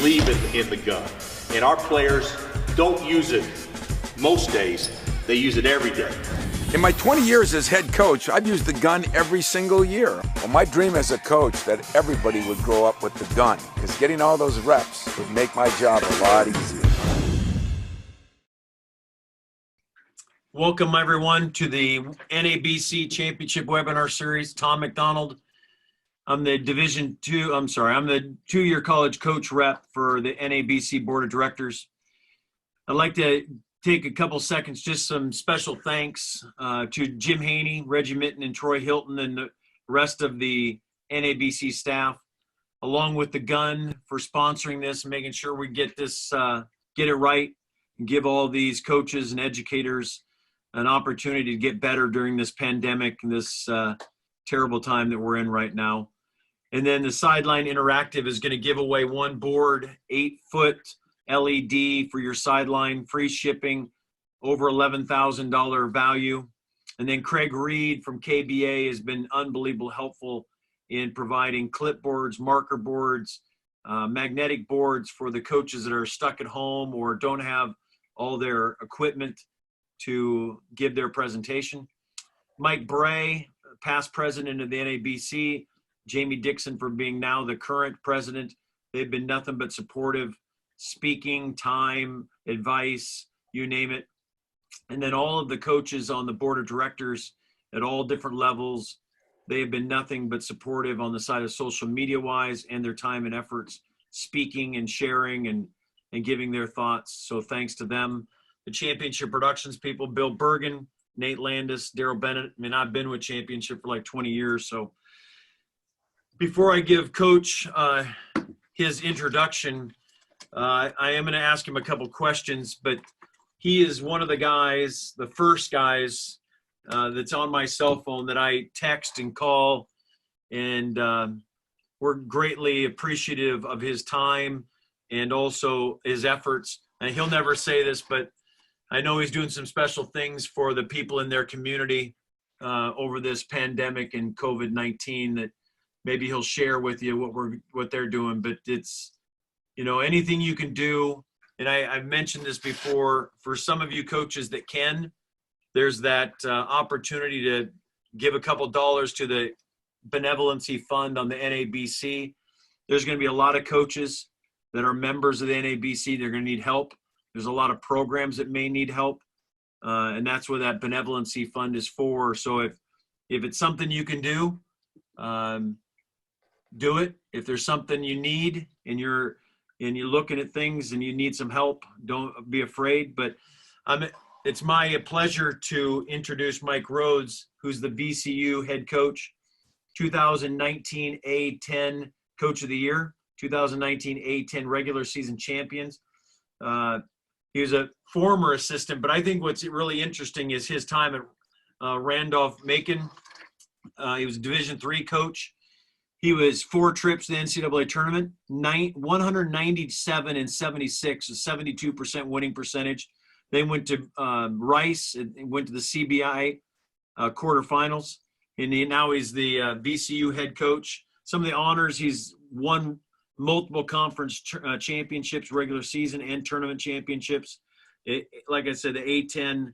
believe in the gun. And our players don't use it most days. They use it every day. In my 20 years as head coach, I've used the gun every single year. Well, my dream as a coach that everybody would grow up with the gun, because getting all those reps would make my job a lot easier. Welcome everyone to the NABC Championship Webinar Series. Tom McDonald. I'm the I'm the two-year college coach rep for the NABC Board of Directors. I'd like to take a couple seconds, just some special thanks to Jim Haney, Reggie Mitten, and Troy Hilton, and the rest of the NABC staff, along with the gun, for sponsoring this and making sure we get this, get it right, and give all these coaches and educators an opportunity to get better during this pandemic and this terrible time that we're in right now. And then the Sideline Interactive is going to give away one board, 8-foot LED for your sideline, free shipping, over $11,000 value. And then Craig Reed from KBA has been unbelievable helpful in providing clipboards, marker boards, magnetic boards for the coaches that are stuck at home or don't have all their equipment to give their presentation. Mike Bray, past president of the NABC, Jamie Dixon for being now the current president. They've been nothing but supportive, speaking, time, advice, you name it. And then all of the coaches on the board of directors at all different levels, they have been nothing but supportive on the side of social media wise and their time and efforts, speaking and sharing and giving their thoughts. So thanks to them. The Championship Productions people, Bill Bergen, Nate Landis, Daryl Bennett. I mean, I've been with Championship for like 20 years. So before I give Coach his introduction, I am going to ask him a couple questions, but he is one of the guys, the first guys that's on my cell phone that I text and call, and we're greatly appreciative of his time and also his efforts. And he'll never say this, but I know he's doing some special things for the people in their community over this pandemic and COVID-19 that maybe he'll share with you what they're doing. But it's, you know, anything you can do. And I've mentioned this before, for some of you coaches that can, there's that opportunity to give a couple dollars to the benevolency fund on the NABC. There's going to be a lot of coaches that are members of the NABC. They're going to need help. There's a lot of programs that may need help. And that's what that benevolency fund is for. So if it's something you can do, do it. If there's something you need and you're looking at things and you need some help, don't be afraid. But it's my pleasure to introduce Mike Rhoades, who's the VCU head coach, 2019 A10 Coach of the Year, 2019 A10 regular season champions. He was a former assistant, but I think what's really interesting is his time at Randolph-Macon. He was a Division III coach. He was 4 trips to the NCAA tournament, 197 and 76, a 72% winning percentage. They went to Rice and went to the CBI quarterfinals. And now he's the VCU head coach. Some of the honors, he's won multiple conference championships, regular season and tournament championships. Like I said, the A10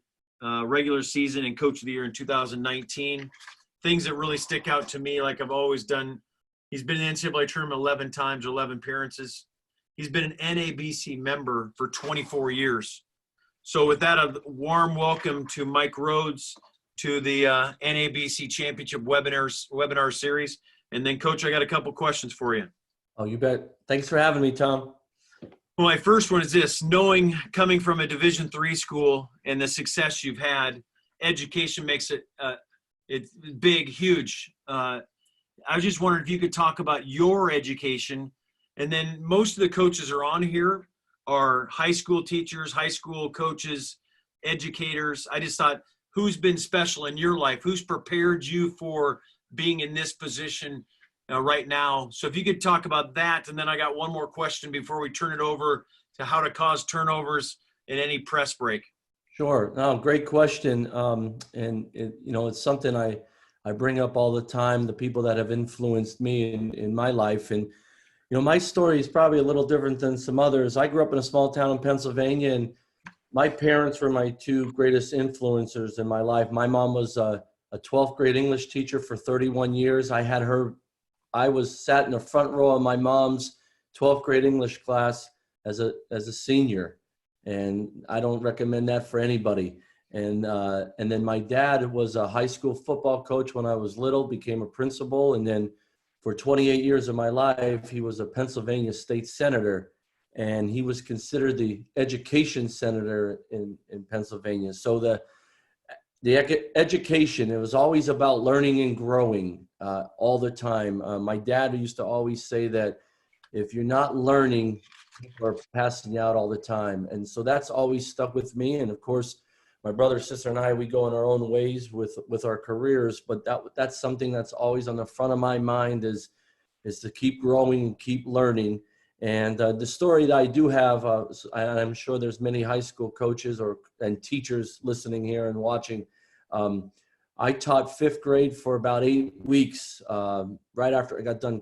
regular season and Coach of the Year in 2019. Things that really stick out to me, like I've always done, he's been in the NCAA tournament 11 times, 11 appearances. He's been an NABC member for 24 years. So with that, a warm welcome to Mike Rhoades to the NABC Championship webinar series. And then, Coach, I got a couple questions for you. Oh, you bet. Thanks for having me, Tom. Well, my first one is this: coming from a Division III school and the success you've had, education makes it it's big, huge. I was just wondering if you could talk about your education, and then most of the coaches are on here are high school teachers, high school coaches, educators. I just thought, who's been special in your life? Who's prepared you for being in this position right now? So if you could talk about that, and then I got one more question before we turn it over to how to cause turnovers in any press break. Sure. No, great question. It's something I bring up all the time, the people that have influenced me in my life. And, You know, my story is probably a little different than some others. I grew up in a small town in Pennsylvania, and my parents were my two greatest influencers in my life. My mom was a 12th grade English teacher for 31 years. I was sat in the front row of my mom's 12th grade English class as a senior. And I don't recommend that for anybody. And then my dad was a high school football coach when I was little, became a principal. And then for 28 years of my life, he was a Pennsylvania state senator. And he was considered the education senator in Pennsylvania. So the education, it was always about learning and growing all the time. My dad used to always say that if you're not learning, people are passing out all the time. And so that's always stuck with me. And of course, my brother, sister, and I, we go in our own ways with our careers, but that's something that's always on the front of my mind is to keep growing and keep learning. And the story that I do have, and I'm sure there's many high school coaches and teachers listening here and watching. I taught 5th grade for about 8 weeks. Right after I got done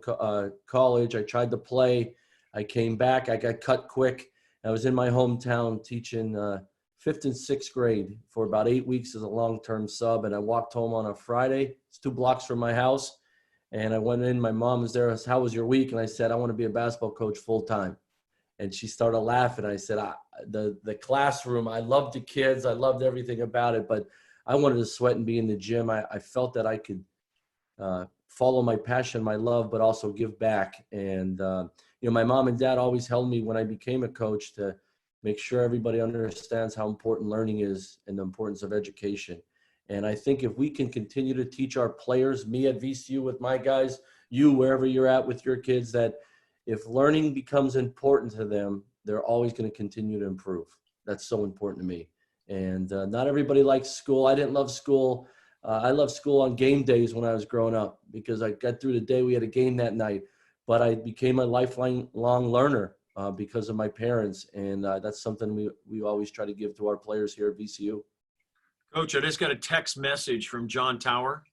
college, I tried to play. I came back. I got cut quick. I was in my hometown teaching 5th and 6th grade for about 8 weeks as a long-term sub. And I walked home on a Friday. It's 2 blocks from my house. And I went in, my mom was there. I said, "How was your week?" And I said, "I want to be a basketball coach full time." And she started laughing. I said, the classroom, I loved the kids. I loved everything about it, but I wanted to sweat and be in the gym. I felt that I could follow my passion, my love, but also give back. And, my mom and dad always held me when I became a coach to make sure everybody understands how important learning is and the importance of education. And I think if we can continue to teach our players, me at VCU with my guys, you wherever you're at with your kids, that if learning becomes important to them, they're always going to continue to improve. That's so important to me. And not everybody likes school. I didn't love school. I loved school on game days when I was growing up because I got through the day. We had a game that night. But I became a lifelong learner because of my parents. And that's something we always try to give to our players here at VCU. Coach, I just got a text message from John Tower.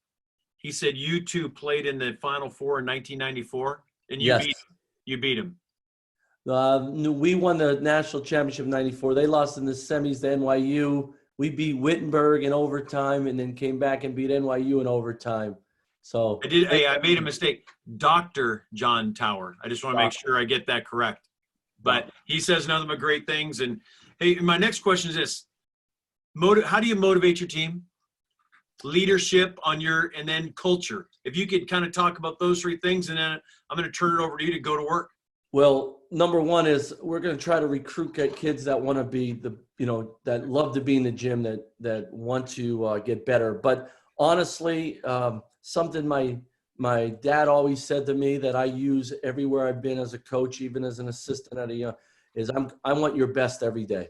He said you two played in the Final Four in 1994, and Yes. You beat him. We won the national championship in '94. They lost in the semis to NYU. We beat Wittenberg in overtime, and then came back and beat NYU in overtime. So I made a mistake. Dr. John Tower. I just want to make sure I get that correct. But he says nothing but great things. And hey, my next question is this. How do you motivate your team? Leadership and then culture. If you could kind of talk about those 3 things, and then I'm going to turn it over to you to go to work. Well, number one is we're going to try to recruit kids that want to be that love to be in the gym, that want to get better. But honestly, something my dad always said to me that I use everywhere I've been as a coach, even as an assistant is I want your best every day.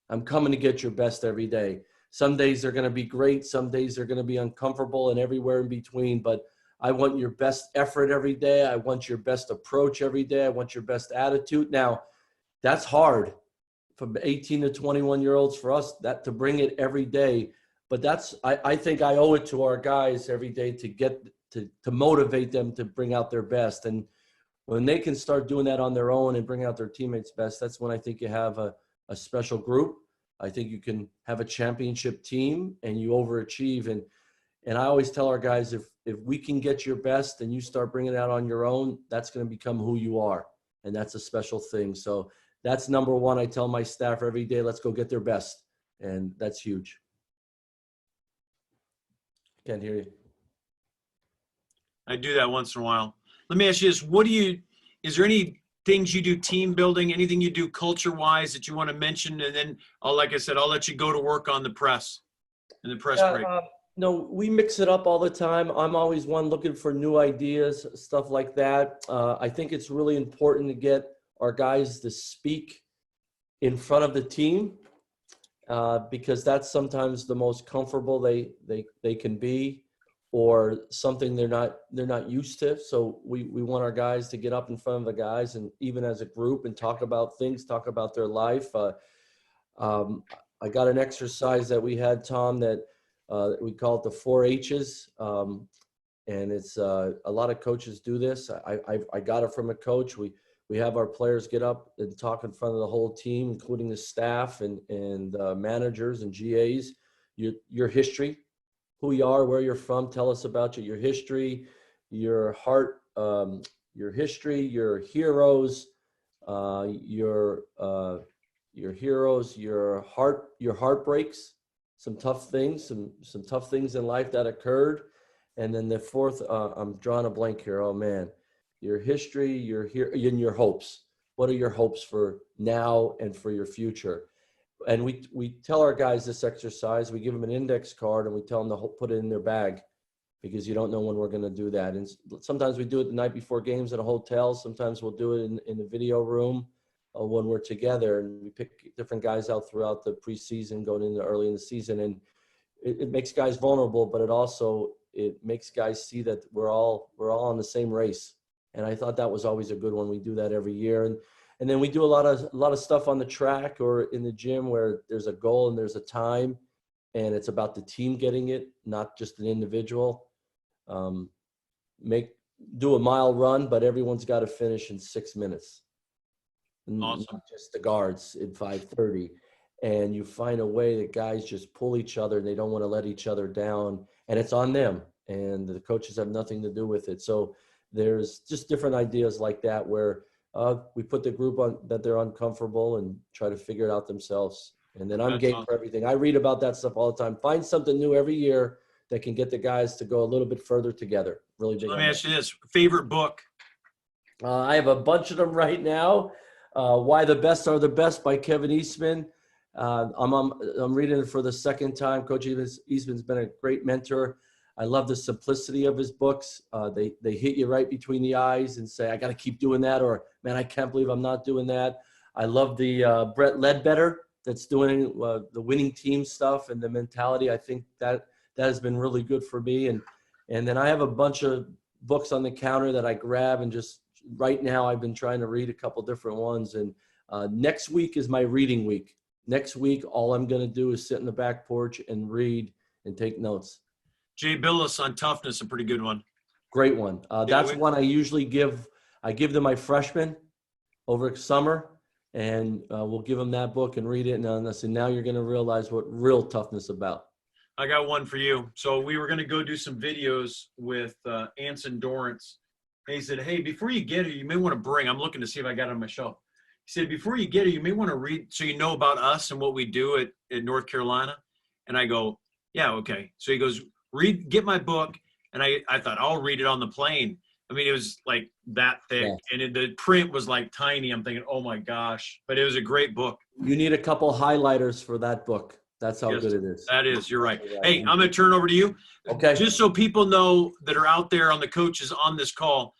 I'm coming to get your best every day. Some days they're going to be great. Some days they're going to be uncomfortable and everywhere in between. But I want your best effort every day. I want your best approach every day. I want your best attitude. Now, that's hard from 18 to 21-year-olds for us to bring it every day. But I think I owe it to our guys every day to motivate them to bring out their best. And when they can start doing that on their own and bring out their teammates' best, that's when I think you have a special group. I think you can have a championship team and you overachieve. And I always tell our guys, if we can get your best and you start bringing it out on your own, that's going to become who you are. And that's a special thing. So that's number one. I tell my staff every day, let's go get their best. And that's huge. Can't hear you. I do that once in a while. Let me ask you this. Is there any things you do team building, anything you do culture-wise that you want to mention? And then, like I said, I'll let you go to work on the press and the press break. No, we mix it up all the time. I'm always one looking for new ideas, stuff like that. I think it's really important to get our guys to speak in front of the team because that's sometimes the most comfortable they can be, or something they're not used to. So we want our guys to get up in front of the guys, and even as a group, and talk about things, talk about their life. I got an exercise that we had, Tom, that we call it the 4 H's. And it's a lot of coaches do this. I got it from a coach. We We have our players get up and talk in front of the whole team, including the staff and managers and GAs, your history, who you are, where you're from. Tell us about your history, your heart, your history, your heroes, your heroes, your heartbreaks, some tough things in life that occurred. And then the fourth, I'm drawing a blank here. Oh man, your history, and your hopes. What are your hopes for now and for your future? And we tell our guys this exercise. We give them an index card and we tell them to put it in their bag, because you don't know when we're going to do that. And sometimes we do it the night before games at a hotel. Sometimes we'll do it in the video room when we're together, and we pick different guys out throughout the preseason, going into early in the season. And it makes guys vulnerable, but it makes guys see that we're all on the same race. And I thought that was always a good one. We do that every year. And then we do a lot of stuff on the track or in the gym where there's a goal and there's a time, and it's about the team getting it, not just an individual. Do a mile run, but everyone's got to finish in 6 minutes. Awesome. Not just the guards in 5:30. And you find a way that guys just pull each other and they don't want to let each other down, and it's on them, and the coaches have nothing to do with it. So there's just different ideas like that where we put the group on that they're uncomfortable and try to figure it out themselves. And then I'm game for everything. I read about that stuff all the time. Find something new every year that can get the guys to go a little bit further together. Really big. Let me ask you this: favorite book? I have a bunch of them right now. Why the Best Are the Best by Kevin Eastman. I'm reading it for the second time. Coach Eastman's been a great mentor. I love the simplicity of his books. They hit you right between the eyes and say, I got to keep doing that, or man, I can't believe I'm not doing that. I love the Brett Ledbetter that's doing the winning team stuff and the mentality. I think that has been really good for me. And then I have a bunch of books on the counter that I grab, and just right now I've been trying to read a couple different ones. And next week is my reading week. Next week, all I'm going to do is sit in the back porch and read and take notes. Jay Billis on toughness, a pretty good one. Great one. That's one I usually give. I give to my freshmen over summer, and we'll give them that book and read it. And I said, now you're going to realize what real toughness is about. I got one for you. So we were going to go do some videos with Anson Dorrance. And he said, hey, before you get here, you may want to bring, I'm looking to see if I got it on my shelf. He said, before you get here, you may want to read so you know about us and what we do at North Carolina. And I go, yeah, okay. So he goes, get my book. And I thought, I'll read it on the plane. I mean, it was like that thick, and the print was like tiny. I'm thinking, oh my gosh, but it was a great book. You need a couple highlighters for that book. That's how good it is. That is, you're right. Hey, I'm going to turn over to you. Okay. Just so people know that are out there on the coaches on this call,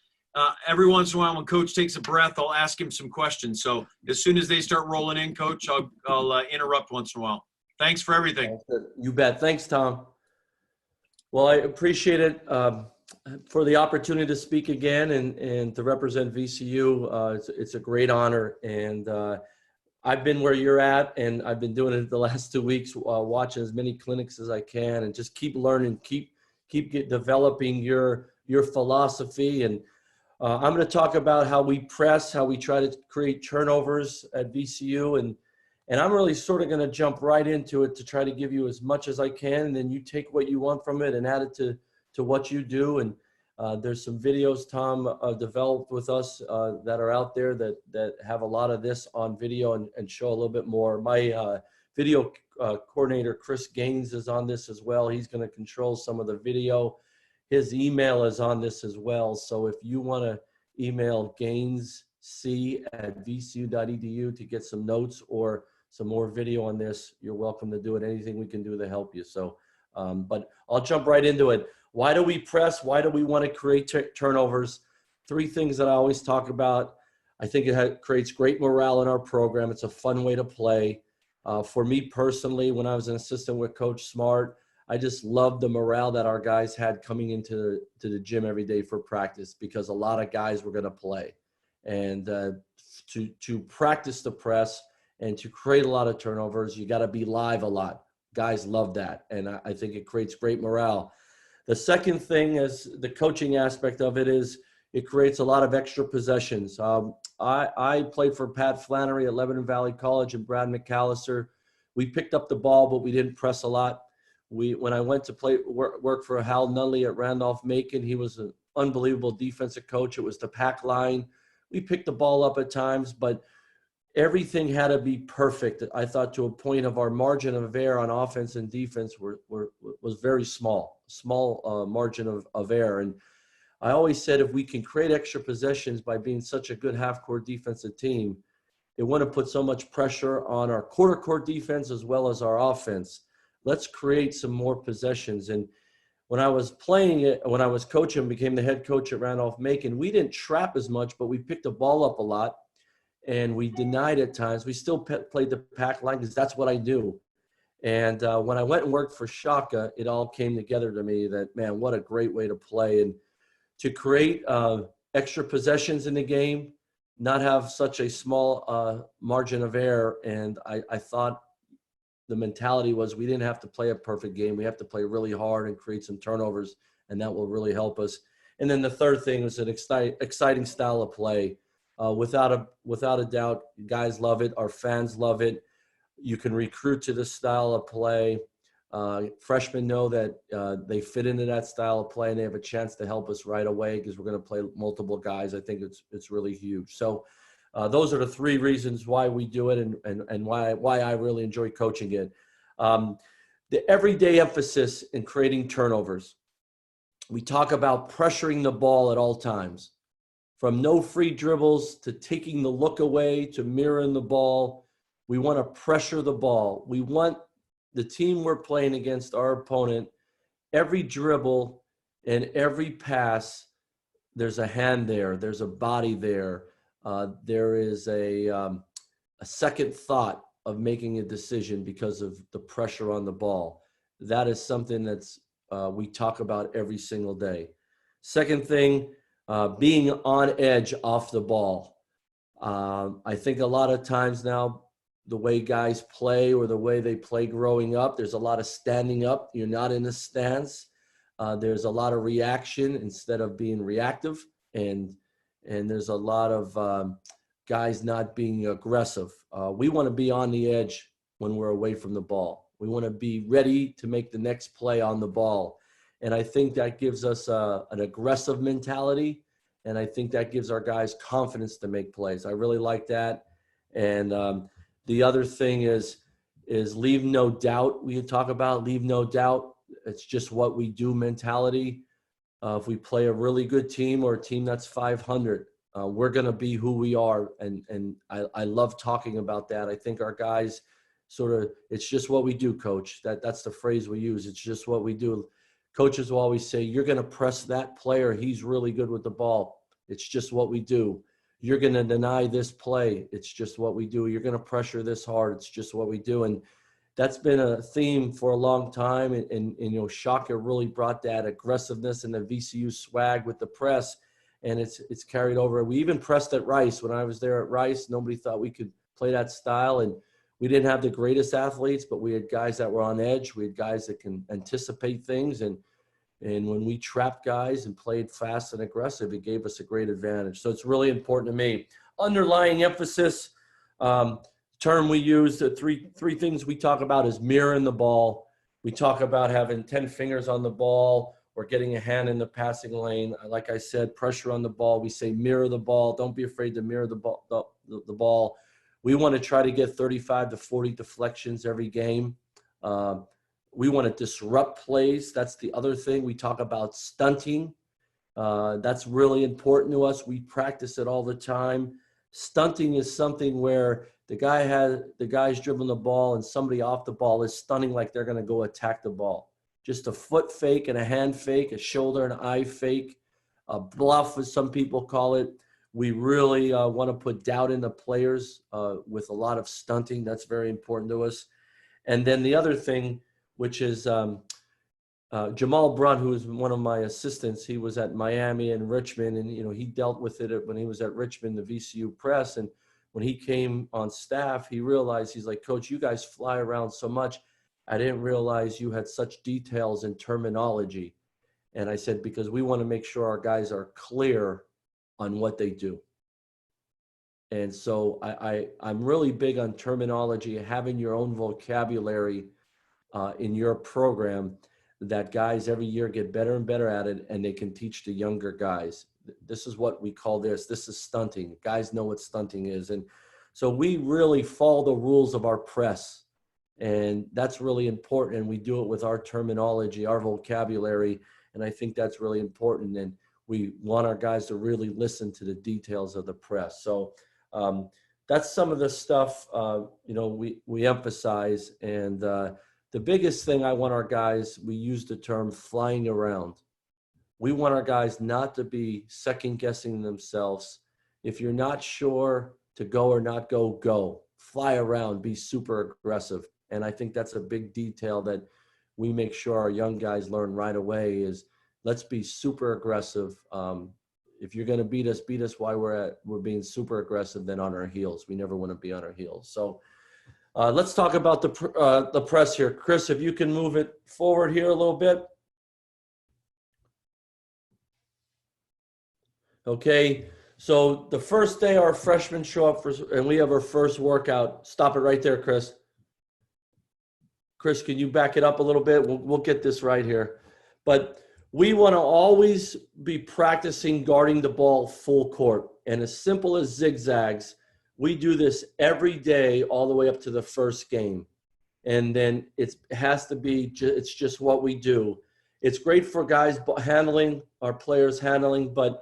every once in a while when Coach takes a breath, I'll ask him some questions. So as soon as they start rolling in, Coach, I'll interrupt once in a while. Thanks for everything. You bet. Thanks, Tom. Well, I appreciate it for the opportunity to speak again and to represent VCU. It's a great honor. And I've been where you're at, and I've been doing it the last 2 weeks, watching as many clinics as I can, and just keep learning, keep developing your philosophy. And I'm going to talk about how we press, how we try to create turnovers at VCU, and I'm really sort of going to jump right into it to try to give you as much as I can, and then you take what you want from it and add it to what you do. And there's some videos Tom developed with us that are out there that have a lot of this on video and show a little bit more. My video coordinator, Chris Gaines, is on this as well. He's going to control some of the video. His email is on this as well. So if you want to email gainesc@vcu.edu to get some notes or some more video on this, you're welcome to do it. Anything we can do to help you. So, but I'll jump right into it. Why do we press? Why do we want to create turnovers? 3 things that I always talk about. I think it creates great morale in our program. It's a fun way to play. For me personally, when I was an assistant with Coach Smart, I just loved the morale that our guys had coming into the gym every day for practice, because a lot of guys were going to play. And to practice the press and to create a lot of turnovers, you got to be live a lot. Guys love that, and I think it creates great morale. The second thing is the coaching aspect of it is it creates a lot of extra possessions. I played for Pat Flannery at Lebanon Valley College and Brad McAllister. We picked up the ball, but we didn't press a lot. When I went to work for Hal Nunley at Randolph-Macon, he was an unbelievable defensive coach. It was the pack line. We picked the ball up at times, but everything had to be perfect. I thought to a point of our margin of error on offense and defense was very small margin of error. And I always said if we can create extra possessions by being such a good half-court defensive team, it wouldn't put so much pressure on our quarter-court defense as well as our offense. Let's create some more possessions. And when I was coaching, became the head coach at Randolph-Macon, we didn't trap as much, but we picked the ball up a lot, and we denied at times. We still played the pack line because that's what I do. And when I went and worked for Shaka, it all came together to me that, man, what a great way to play. And to create extra possessions in the game, not have such a small margin of error. And I thought the mentality was we didn't have to play a perfect game. We have to play really hard and create some turnovers, and that will really help us. And then the third thing was an exciting style of play. Without a doubt, guys love it. Our fans love it. You can recruit to this style of play. Freshmen know that they fit into that style of play, and they have a chance to help us right away because we're going to play multiple guys. I think it's really huge. So those are the three reasons why we do it and why I really enjoy coaching it. The everyday emphasis in creating turnovers. We talk about pressuring the ball at all times, from no free dribbles to taking the look away to mirroring the ball. We want to pressure the ball. We want the team we're playing against, our opponent, every dribble and every pass, there's a hand there, there's a body there, there is a second thought of making a decision because of the pressure on the ball. That is something that's we talk about every single day. Second thing, being on edge off the ball. I think a lot of times now, the way guys play or the way they play growing up, there's a lot of standing up. You're not in a stance. There's a lot of reaction instead of being reactive. And there's a lot of guys not being aggressive. We want to be on the edge when we're away from the ball. We want to be ready to make the next play on the ball. And I think that gives us an aggressive mentality. And I think that gives our guys confidence to make plays. I really like that. And the other thing is leave no doubt. We talk about leave no doubt. It's just what we do mentality. If we play a really good team or a team that's 500, we're going to be who we are. And I love talking about that. I think our guys it's just what we do, coach. That's the phrase we use. It's just what we do. Coaches will always say, you're going to press that player. He's really good with the ball. It's just what we do. You're going to deny this play. It's just what we do. You're going to pressure this hard. It's just what we do. And that's been a theme for a long time. And Shaka really brought that aggressiveness and the VCU swag with the press. And it's carried over. We even pressed at Rice. When I was there at Rice, nobody thought we could play that style. And we didn't have the greatest athletes, but we had guys that were on edge. We had guys that can anticipate things. And when we trapped guys and played fast and aggressive, it gave us a great advantage. So it's really important to me. Underlying emphasis, term we use, the three things we talk about is mirroring the ball. We talk about having 10 fingers on the ball or getting a hand in the passing lane. Like I said, pressure on the ball. We say mirror the ball. Don't be afraid to mirror the ball. We want to try to get 35 to 40 deflections every game. We want to disrupt plays. That's the other thing. We talk about stunting. That's really important to us. We practice it all the time. Stunting is something where the guy's dribbling the ball and somebody off the ball is stunning like they're going to go attack the ball. Just a foot fake and a hand fake, a shoulder and eye fake, a bluff, as some people call it. We really want to put doubt in the players with a lot of stunting. That's very important to us. And then the other thing, which is Jamal Brunt, who is one of my assistants. He was at Miami and Richmond, and he dealt with it when he was at Richmond, the VCU press. And when he came on staff, he realized, he's like, Coach, you guys fly around so much. I didn't realize you had such details and terminology. And I said, because we want to make sure our guys are clear on what they do. And so I'm really big on terminology, having your own vocabulary in your program, that guys every year get better and better at it, and they can teach the younger guys. This is what we call this. This is stunting. Guys know what stunting is. And so we really follow the rules of our press. And that's really important. And we do it with our terminology, our vocabulary. And I think that's really important. And we want our guys to really listen to the details of the press. So that's some of the stuff, we emphasize. And the biggest thing I want our guys, we use the term flying around. We want our guys not to be second guessing themselves. If you're not sure to go or not go, go. Fly around, be super aggressive. And I think that's a big detail that we make sure our young guys learn right away is let's be super aggressive. If you're going to beat us while we're being super aggressive, then on our heels. We never want to be on our heels. So let's talk about the press here. Chris, if you can move it forward here a little bit. Okay, so the first day our freshmen show up and we have our first workout. Stop it right there, Chris. Chris, can you back it up a little bit? We'll get this right here. But we want to always be practicing guarding the ball full court. And as simple as zigzags, we do this every day all the way up to the first game. And then it has to be, it's just what we do. It's great for guys handling, our players handling, but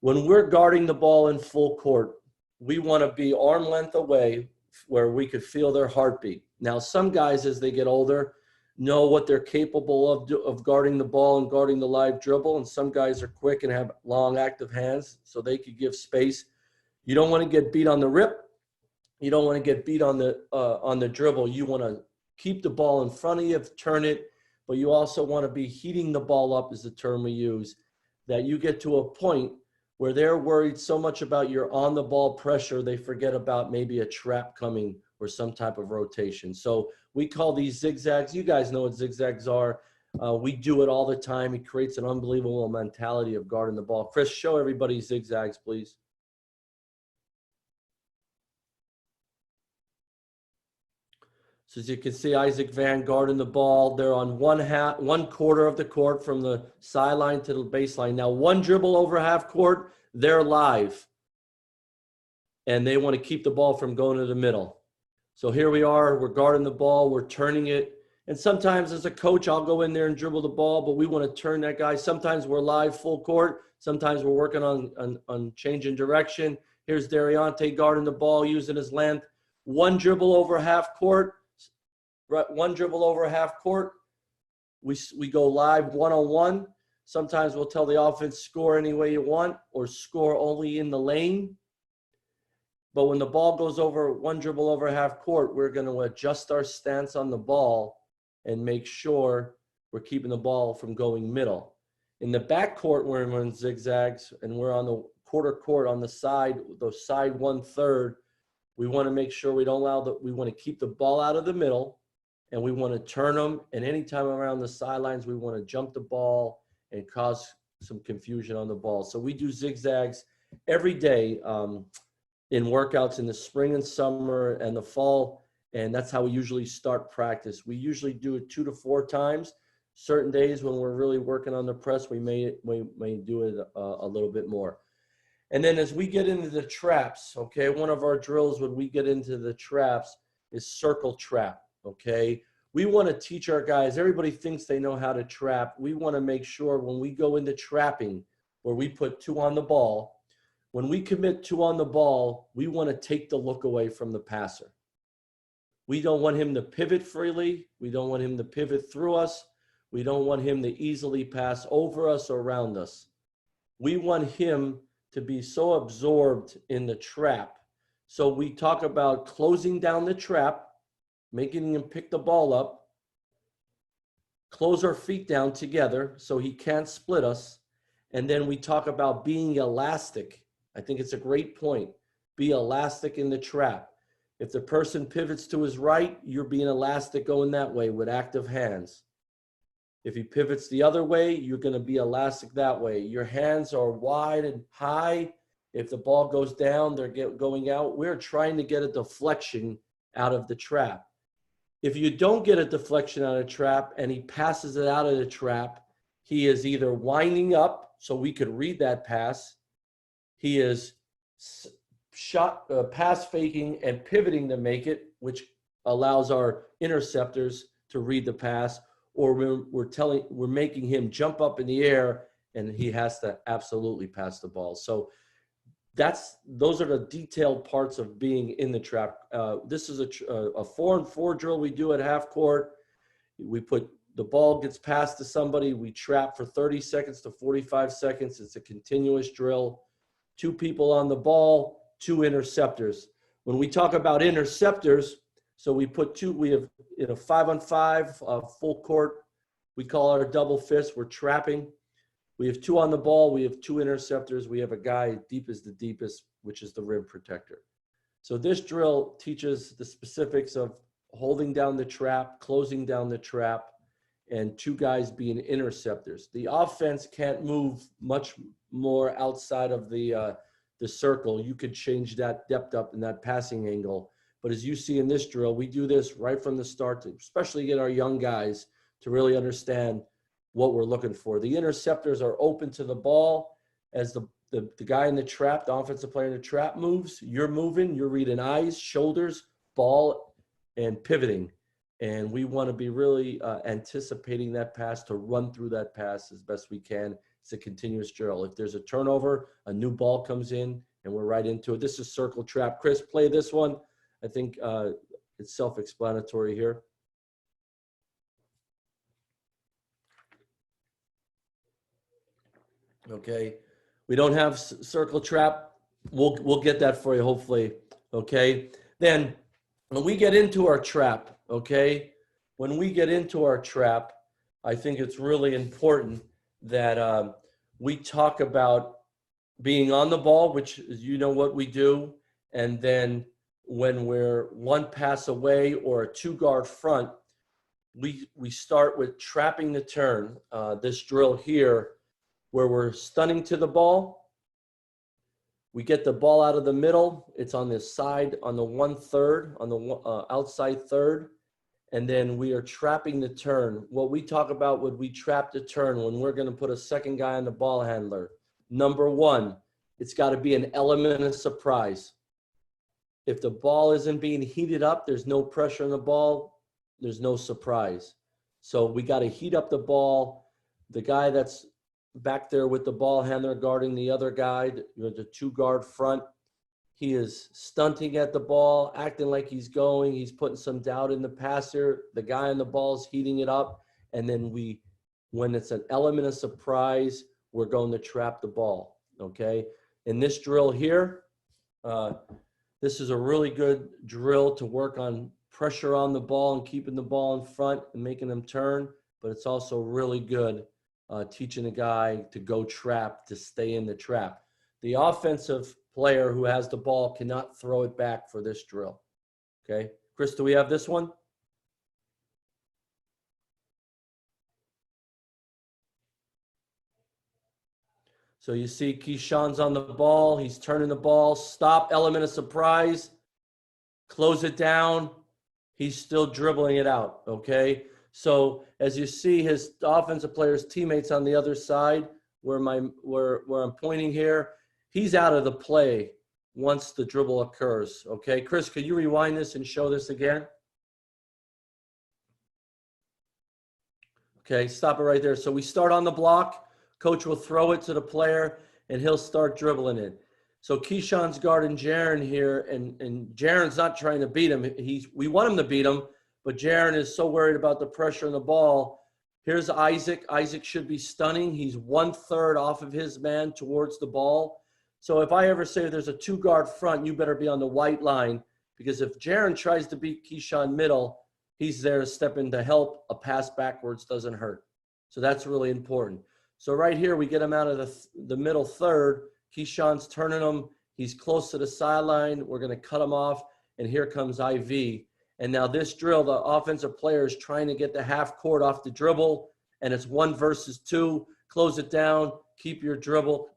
when we're guarding the ball in full court, we want to be arm length away where we could feel their heartbeat. Now, some guys, as they get older, know what they're capable of guarding the ball and guarding the live dribble, and some guys are quick and have long, active hands, so they could give space. You don't want to get beat on the rip. You don't want to get beat on the dribble. You want to keep the ball in front of you, turn it, but you also want to be heating the ball up, is the term we use, that you get to a point where they're worried so much about your on-the-ball pressure, they forget about maybe a trap coming or some type of rotation. So we call these zigzags. You guys know what zigzags are. We do it all the time. It creates an unbelievable mentality of guarding the ball. Chris, show everybody zigzags, please. So as you can see, Isaac Van guarding the ball. They're on one quarter of the court from the sideline to the baseline. Now, one dribble over half court, they're live. And they want to keep the ball from going to the middle. So here we are, we're guarding the ball, we're turning it. And sometimes as a coach, I'll go in there and dribble the ball, but we want to turn that guy. Sometimes we're live full court. Sometimes we're working on changing direction. Here's Dariante guarding the ball, using his length. One dribble over half court. One dribble over half court, we go live one-on-one. Sometimes we'll tell the offense, score any way you want or score only in the lane. But when the ball goes over one dribble over half court, we're going to adjust our stance on the ball and make sure we're keeping the ball from going middle. In the back court, we're in zigzags, and we're on the quarter court on the side 1/3. We want to make sure we don't allow we want to keep the ball out of the middle. And we want to turn them, and anytime around the sidelines, we want to jump the ball and cause some confusion on the ball. So we do zigzags every day in workouts in the spring and summer and the fall, and that's how we usually start practice. We usually do it 2 to 4 times. Certain days when we're really working on the press, we may do it a little bit more. And then as we get into the traps, okay, one of our drills when we get into the traps is circle trap. Okay, we want to teach our guys, everybody thinks they know how to trap. We want to make sure when we go into trapping where we put 2 on the ball, when we commit 2 on the ball, we want to take the look away from the passer. We don't want him to pivot freely. We don't want him to pivot through us. We don't want him to easily pass over us or around us. We want him to be so absorbed in the trap. So we talk about closing down the trap, making him pick the ball up, close our feet down together so he can't split us. And then we talk about being elastic. I think it's a great point. Be elastic in the trap. If the person pivots to his right, you're being elastic going that way with active hands. If he pivots the other way, you're going to be elastic that way. Your hands are wide and high, If the ball goes down, they're going out. We're trying to get a deflection out of the trap. If you don't get a deflection out of the trap and he passes it out of the trap, he is either winding up so we could read that pass. He is pass faking and pivoting to make it, which allows our interceptors to read the pass, or we're making him jump up in the air and he has to absolutely pass the ball. So those are the detailed parts of being in the trap. This is a 4-and-4 drill we do at half court. The ball gets passed to somebody. We trap for 30 seconds to 45 seconds. It's a continuous drill. 2 people on the ball, 2 interceptors. When we talk about interceptors, so we have in a 5-on-5 full court. We call it our double fist. We're trapping. We have 2 on the ball. We have 2 interceptors. We have a guy deep as the deepest, which is the rim protector. So this drill teaches the specifics of holding down the trap, closing down the trap, and 2 guys being interceptors. The offense can't move much more outside of the circle. You could change that depth up in that passing angle. But as you see in this drill, we do this right from the start to especially get our young guys to really understand what we're looking for. The interceptors are open to the ball. As the guy in the trap, the offensive player in the trap moves, you're moving, you're reading eyes, shoulders, ball, and pivoting. And we want to be really anticipating that pass to run through that pass as best we can. It's a continuous drill. If there's a turnover, a new ball comes in, and we're right into it. This is circle trap. Chris, play this one. I think it's self-explanatory here. Okay, we don't have circle trap. We'll get that for you, hopefully. Okay, then when we get into our trap, okay, when we get into our trap, I think it's really important that we talk about being on the ball, which is, you know what we do, and then when we're 1 pass away or a 2-guard front, we start with trapping the turn. This drill here, where we're stunning to the ball. We get the ball out of the middle. It's on this side, on the 1/3, on the outside third. And then we are trapping the turn. What we talk about when we trap the turn, when we're going to put a second guy on the ball handler. Number 1, it's got to be an element of surprise. If the ball isn't being heated up, there's no pressure on the ball, there's no surprise. So we got to heat up the ball. The guy that's back there with the ball handler guarding the other guy, the 2-guard front, he is stunting at the ball, acting like he's going. He's putting some doubt in the passer. The guy on the ball is heating it up. And then when it's an element of surprise, we're going to trap the ball, okay? In this drill here, this is a really good drill to work on pressure on the ball and keeping the ball in front and making them turn. But it's also really good teaching a guy to go trap, to stay in the trap. The offensive player who has the ball cannot throw it back for this drill. Okay, Chris, do we have this one? So you see Keyshawn's on the ball. He's turning the ball. Stop, element of surprise. Close it down. He's still dribbling it out, okay? So as you see his offensive player's teammates on the other side, where I'm pointing here, he's out of the play once the dribble occurs, okay? Chris, could you rewind this and show this again? Okay, stop it right there. So we start on the block. Coach will throw it to the player, and he'll start dribbling it. So Keyshawn's guarding Jaron here, and Jaron's not trying to beat him. We want him to beat him, but Jaron is so worried about the pressure on the ball. Here's Isaac. Isaac should be stunning. He's 1/3 off of his man towards the ball. So if I ever say there's a 2-guard front, you better be on the white line, because if Jaron tries to beat Keyshawn middle, he's there to step in to help. A pass backwards doesn't hurt. So that's really important. So right here, we get him out of the middle third. Keyshawn's turning him. He's close to the sideline. We're going to cut him off, and here comes IV. And now this drill, the offensive player is trying to get the half court off the dribble, and it's 1 versus 2. Close it down, keep your dribble.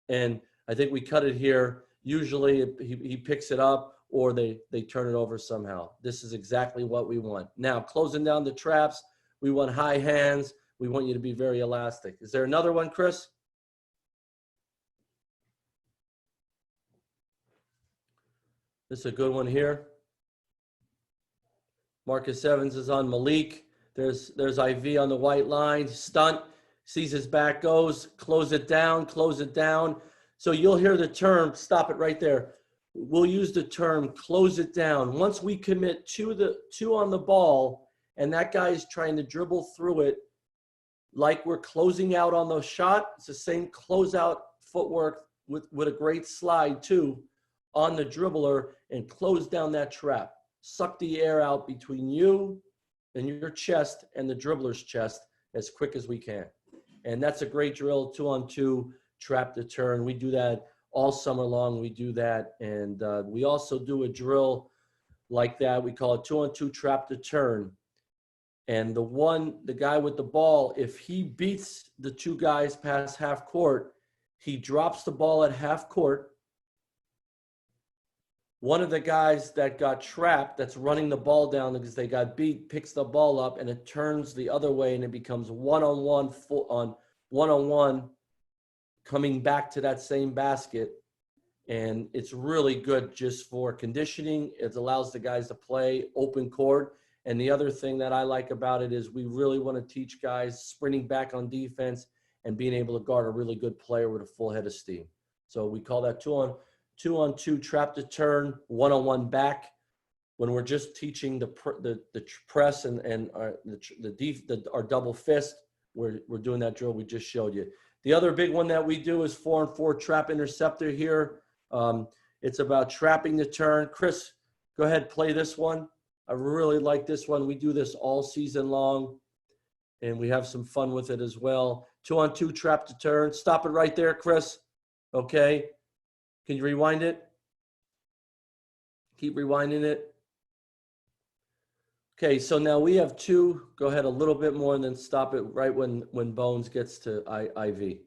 And I think we cut it here. Usually he picks it up or they turn it over somehow. This is exactly what we want. Now, closing down the traps, we want high hands. We want you to be very elastic. Is there another one, Chris? This is a good one here. Marcus Evans is on Malik. There's IV on the white line. Stunt, sees his back, goes, close it down, close it down. So you'll hear the term, stop it right there. We'll use the term close it down. Once we commit two on the ball and that guy's trying to dribble through it like we're closing out on the shot, it's the same closeout footwork with a great slide too on the dribbler and close down that trap. Suck the air out between you and your chest and the dribbler's chest as quick as we can. And that's a great drill, 2-on-2, trap to turn. We do that all summer long. We do that. And we also do a drill like that. We call it 2-on-2 trap to turn. And the guy with the ball, if he beats the two guys past half court, he drops the ball at half court. One of the guys that got trapped, that's running the ball down because they got beat, picks the ball up and it turns the other way and it becomes one-on-one, one-on-one, coming back to that same basket. And it's really good just for conditioning. It allows the guys to play open court. And the other thing that I like about it is we really want to teach guys sprinting back on defense and being able to guard a really good player with a full head of steam. So we call that 2-on-2 trap to turn, 1-on-1 back. When we're just teaching the press and our double fist, we're doing that drill we just showed you. The other big one that we do is 4-on-4 trap interceptor here. It's about trapping the turn. Chris, go ahead, play this one. I really like this one. We do this all season long, and we have some fun with it as well. 2-on-2 trap to turn. Stop it right there, Chris. Okay. Can you rewind it? Keep rewinding it. Okay, so now we have two. Go ahead a little bit more and then stop it right when Bones gets to IV.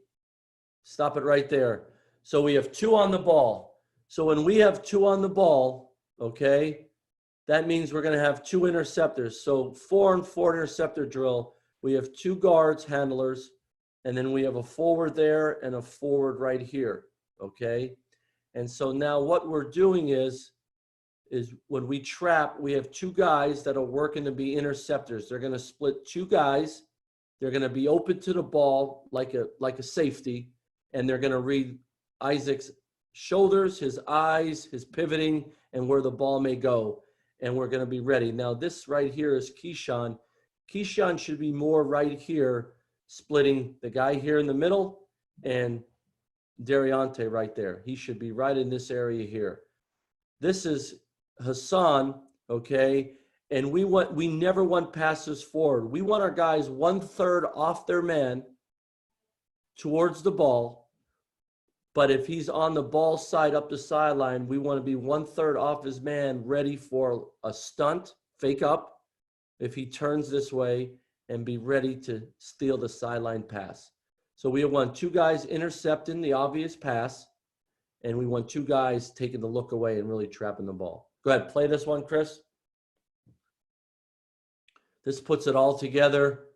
Stop it right there. So we have two on the ball. So when we have two on the ball, okay, that means we're going to have two interceptors. So 4-on-4 interceptor drill. We have two guards, handlers, and then we have a forward there and a forward right here, okay? And so now what we're doing is when we trap, we have two guys that are working to be interceptors. They're going to split two guys. They're going to be open to the ball like a safety, and they're going to read Isaac's shoulders, his eyes, his pivoting, and where the ball may go. And we're going to be ready. Now this right here is Keyshawn. Keyshawn should be more right here, splitting the guy here in the middle and Dariante right there. He should be right in this area here. This is Hassan, okay? And we never want passes forward. We want our guys 1/3 off their man towards the ball. But if he's on the ball side up the sideline, we want to be 1/3 off his man, ready for a stunt, fake up, if he turns this way, and be ready to steal the sideline pass. So we want two guys intercepting the obvious pass, and we want two guys taking the look away and really trapping the ball. Go ahead, play this one, Chris. This puts it all together,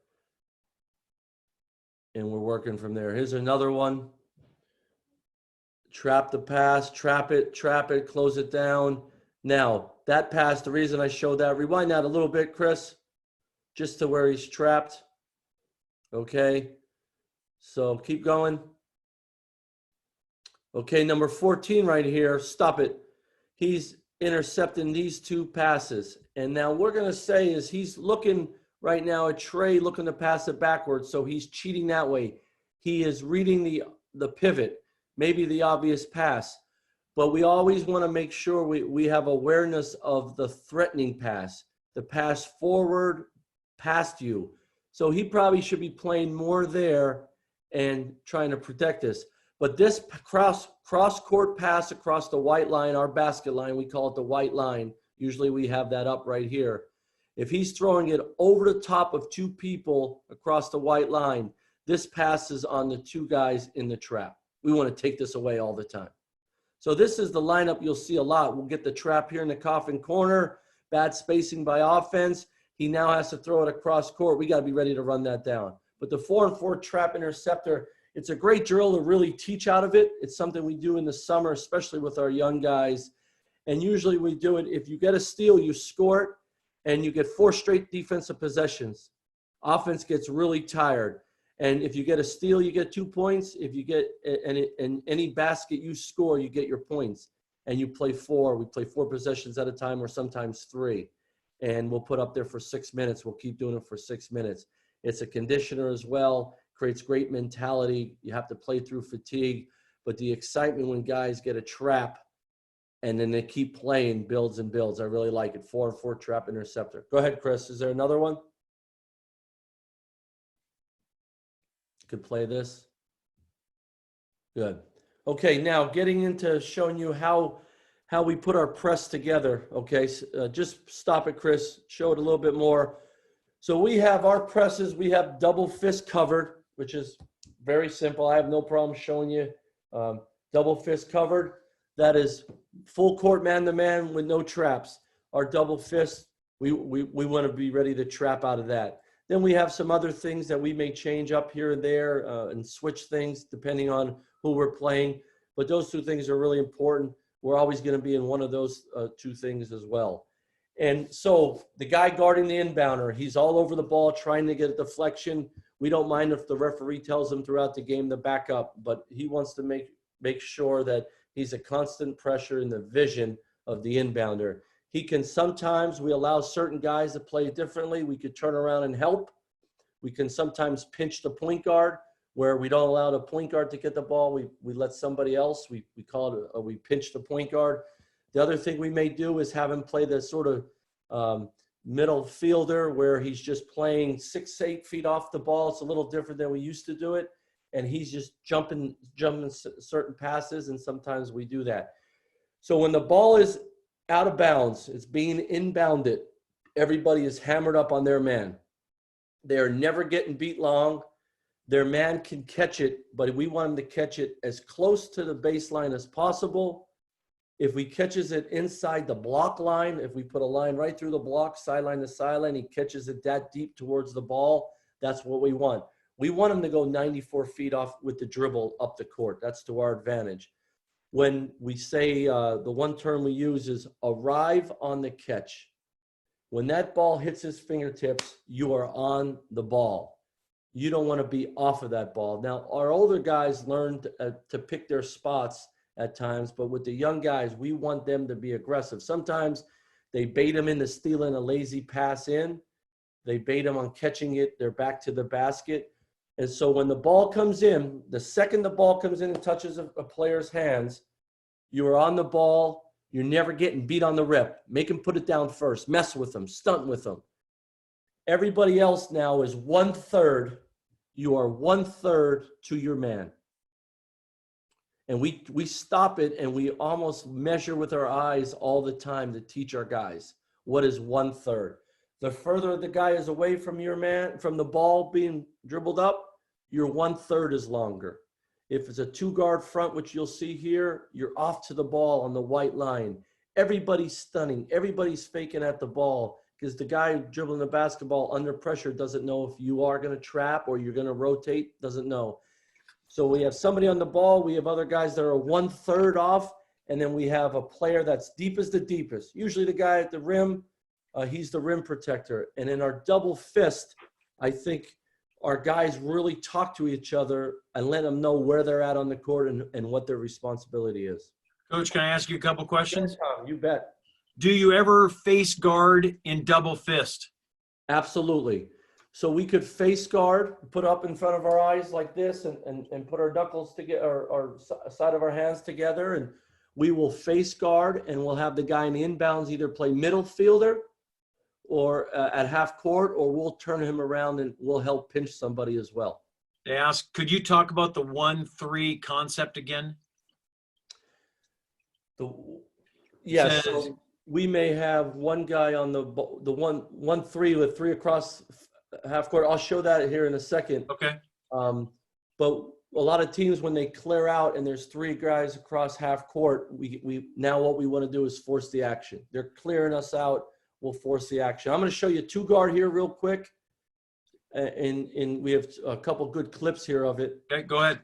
and we're working from there. Here's another one. Trap the pass, trap it, close it down. Now, that pass, the reason I showed that, rewind that a little bit, Chris, just to where he's trapped. Okay, so keep going. Okay, number 14 right here, stop it. He's intercepting these two passes. And now we're going to say is he's looking right now at Trey, looking to pass it backwards, so he's cheating that way. He is reading the pivot. Maybe the obvious pass, but we always want to make sure we have awareness of the threatening pass, the pass forward past you. So he probably should be playing more there and trying to protect us. But this cross-court pass across the white line, our basket line, we call it the white line. Usually we have that up right here. If he's throwing it over the top of two people across the white line, this passes on the two guys in the trap. We want to take this away all the time. So this is the lineup you'll see a lot. We'll get the trap here in the coffin corner, bad spacing by offense. He now has to throw it across court. We got to be ready to run that down. But the 4-and-4 trap interceptor, it's a great drill to really teach out of it. It's something we do in the summer, especially with our young guys. And usually we do it, if you get a steal, you score it, and you get 4 straight defensive possessions. Offense gets really tired. And if you get a steal, you get 2 points. If you get any basket you score, you get your points. And you play 4. We play 4 possessions at a time, or sometimes 3. And we'll put up there for 6 minutes. We'll keep doing it for 6 minutes. It's a conditioner as well. Creates great mentality. You have to play through fatigue. But the excitement when guys get a trap and then they keep playing builds and builds. I really like it. 4-and-4 trap interceptor. Go ahead, Chris. Is there another one? Could play this. Good. Okay, now getting into showing you how we put our press together. Okay, so, just stop it, Chris. Show it a little bit more. So we have our presses. We have double fist covered, which is very simple. I have no problem showing you double fist covered. That is full court man-to-man with no traps. Our double fist, we want to be ready to trap out of that. Then we have some other things that we may change up here and there and switch things depending on who we're playing. But those 2 things are really important. We're always going to be in one of those 2 things as well. And so the guy guarding the inbounder, he's all over the ball trying to get a deflection. We don't mind if the referee tells him throughout the game to back up, but he wants to make sure that he's a constant pressure in the vision of the inbounder. He can sometimes, we allow certain guys to play differently. We could turn around and help. We can sometimes pinch the point guard where we don't allow the point guard to get the ball. We let somebody else, we call it, we pinch the point guard. The other thing we may do is have him play the sort of middle fielder where he's just playing 6-8 feet off the ball. It's a little different than we used to do it. And he's just jumping certain passes, and sometimes we do that. So when the ball is out of bounds, it's being inbounded, everybody is hammered up on their man. They're never getting beat long. Their man can catch it, but we want him to catch it as close to the baseline as possible. If he catches it inside the block line, if we put a line right through the block, sideline to sideline, he catches it that deep towards the ball, that's what we want. We want him to go 94 feet off with the dribble up the court. That's to our advantage. When we say the one term we use is arrive on the catch. When that ball hits his fingertips, you are on the ball. You don't want to be off of that ball. Now, our older guys learned to pick their spots at times, but with the young guys, we want them to be aggressive. Sometimes they bait them into stealing a lazy pass in. They bait them on catching it. They're back to the basket. And so when the ball comes in, the second the ball comes in and touches a player's hands, you are on the ball. You're never getting beat on the rip. Make him put it down first. Mess with them. Stunt with them. Everybody else now is 1/3. You are 1/3 to your man. And we stop it, and we almost measure with our eyes all the time to teach our guys what is 1/3. The further the guy is away from your man, from the ball being dribbled up, your 1/3 is longer. If it's a 2-guard front, which you'll see here, you're off to the ball on the white line. Everybody's stunning. Everybody's faking at the ball because the guy dribbling the basketball under pressure doesn't know if you are going to trap or you're going to rotate, doesn't know. So we have somebody on the ball. We have other guys that are 1/3 off, and then we have a player that's deep as the deepest. Usually the guy at the rim, he's the rim protector. And in our double fist, I think our guys really talk to each other and let them know where they're at on the court and what their responsibility is. Coach, can I ask you a couple questions? Yes, Tom, you bet. Do you ever face guard in double fist? Absolutely. So we could face guard, put up in front of our eyes like this and put our knuckles together, our side of our hands together, and we will face guard, and we'll have the guy in the inbounds either play middle fielder or at half court, or we'll turn him around and we'll help pinch somebody as well. They ask, could you talk about the 1-3 concept again? Yes. So we may have one guy on the 1-3 with 3 across half court. I'll show that here in a second. Okay. But a lot of teams, when they clear out and there's 3 guys across half court, we now what we want to do is force the action. They're clearing us out. We'll force the action. I'm going to show you 2 guard here real quick. And we have a couple good clips here of it. Okay, go ahead.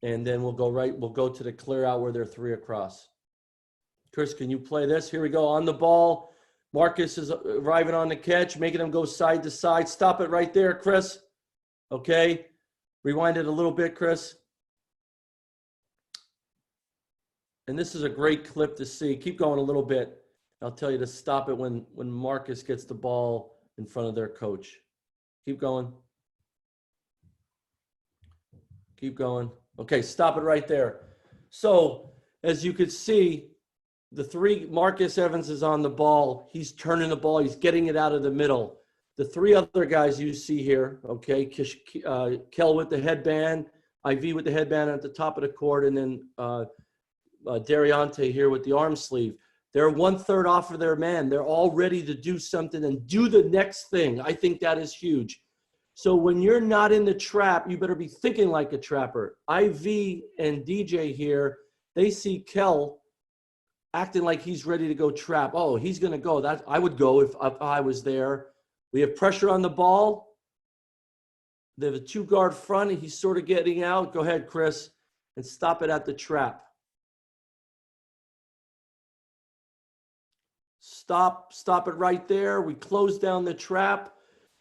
And then we'll go to the clear out where they're 3 across. Chris, can you play this? Here we go. On the ball. Marcus is arriving on the catch, making them go side to side. Stop it right there, Chris. Okay. Rewind it a little bit, Chris. And this is a great clip to see. Keep going a little bit. I'll tell you to stop it when Marcus gets the ball in front of their coach. Keep going. Keep going. Okay, stop it right there. So, as you could see, the 3, Marcus Evans is on the ball. He's turning the ball. He's getting it out of the middle. The 3 other guys you see here, okay, Kel with the headband, IV with the headband at the top of the court, and then Dariante here with the arm sleeve. They're 1/3 off of their man. They're all ready to do something and do the next thing. I think that is huge. So when you're not in the trap, you better be thinking like a trapper. IV and DJ here, they see Kel acting like he's ready to go trap. Oh, he's going to go. I would go if I was there. We have pressure on the ball. They have a 2 guard front. And he's sort of getting out. Go ahead, Chris, and stop it at the trap. Stop it right there. We close down the trap.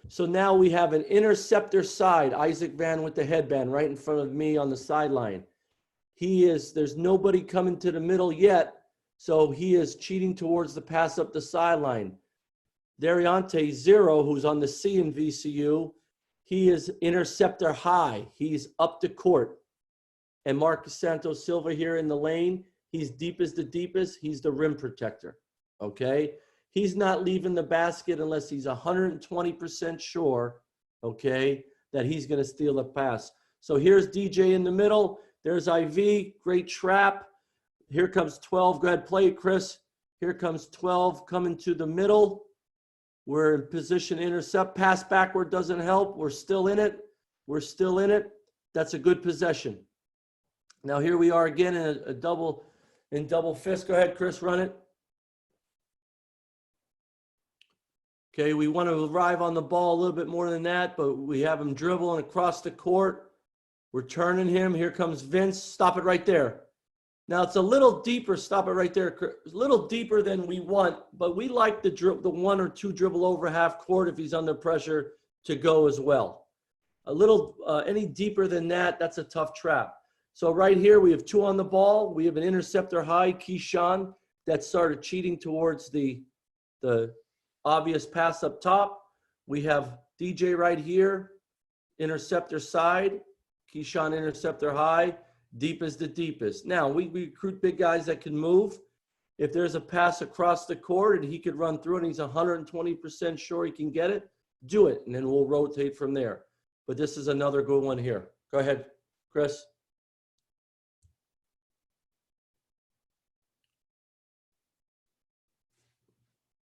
So now we have an interceptor side. Isaac Van with the headband right in front of me on the sideline. There's nobody coming to the middle yet. So he is cheating towards the pass up the sideline. Dariante 0, who's on the C in VCU, he is interceptor high. He's up the court. And Marcus Santos Silva here in the lane, he's deep as the deepest. He's the rim protector, okay? He's not leaving the basket unless he's 120% sure, okay, that he's going to steal the pass. So here's DJ in the middle. There's IV, great trap. Here comes 12. Go ahead, play it, Chris. Here comes 12 coming to the middle. We're in position to intercept. Pass backward doesn't help. We're still in it. We're still in it. That's a good possession. Now here we are again in a double fist. Go ahead, Chris, run it. Okay, we want to arrive on the ball a little bit more than that, but we have him dribbling across the court. We're turning him. Here comes Vince. Stop it right there. Now it's a little deeper. Stop it right there. It's a little deeper than we want, but we like the 1 or 2 dribble over half court if he's under pressure to go as well. A little any deeper than that, that's a tough trap. So right here we have 2 on the ball. We have an interceptor high, Keyshawn, that started cheating towards the obvious pass up top. We have DJ right here, interceptor side, Keyshawn interceptor high. Deep is the deepest. Now, we recruit big guys that can move. If there's a pass across the court and he could run through it and he's 120% sure he can get it, do it, and then we'll rotate from there. But this is another good one here. Go ahead, Chris.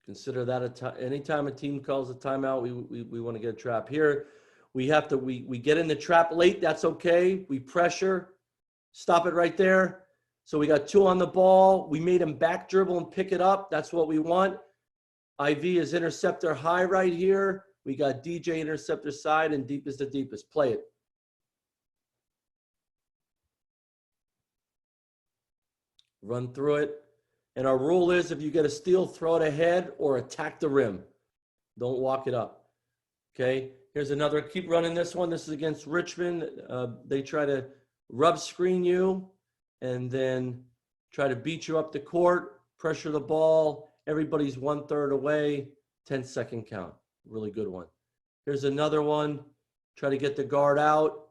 Consider that anytime a team calls a timeout, we want to get a trap. Here, we get in the trap late. That's okay. We pressure. Stop it right there. So we got 2 on the ball. We made him back dribble and pick it up. That's what we want. IV is interceptor high right here. We got DJ interceptor side, and deep is the deepest. Play it. Run through it. And our rule is if you get a steal, throw it ahead or attack the rim. Don't walk it up. Okay? Here's another. Keep running this one. This is against Richmond. They try to rub screen you and then try to beat you up the court, pressure the ball. Everybody's 1/3 away, 10-second count. Really good one. Here's another one. Try to get the guard out.